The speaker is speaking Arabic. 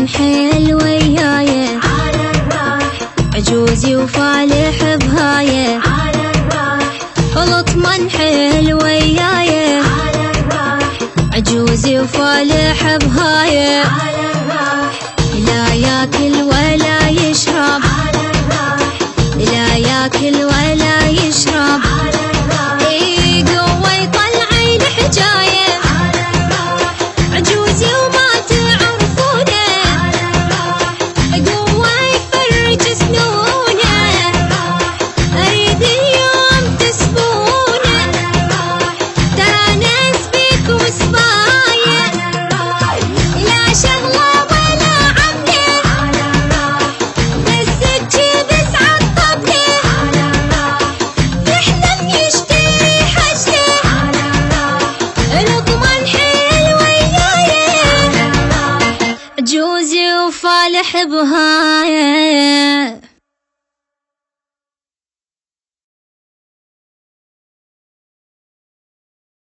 لطمن حيل وياي على الراح، عجوزي وفالح بهاي على الراح، لطمن حيل وياي على الراح، عجوزي وفالح بهاي على الراح، لا ياكل ولا يشرب على الراح، لا ياكل ولا يشرب على الراح، قوة يطلعي الحجاية على الراح، عجوزي وما تعرفونه على الراح، قوة يفرج سنونه على الراح، اريد اليوم تسبونه على الراح، ترى ناس بيك وسبايا على الراح، لا شغلة ولا عمله على الراح، بس تجيب عالطبله على الراح، يحلم يشتري حشته على الراح، لطمن حيل وياي على الراح، عجوزي وفالح بهاي.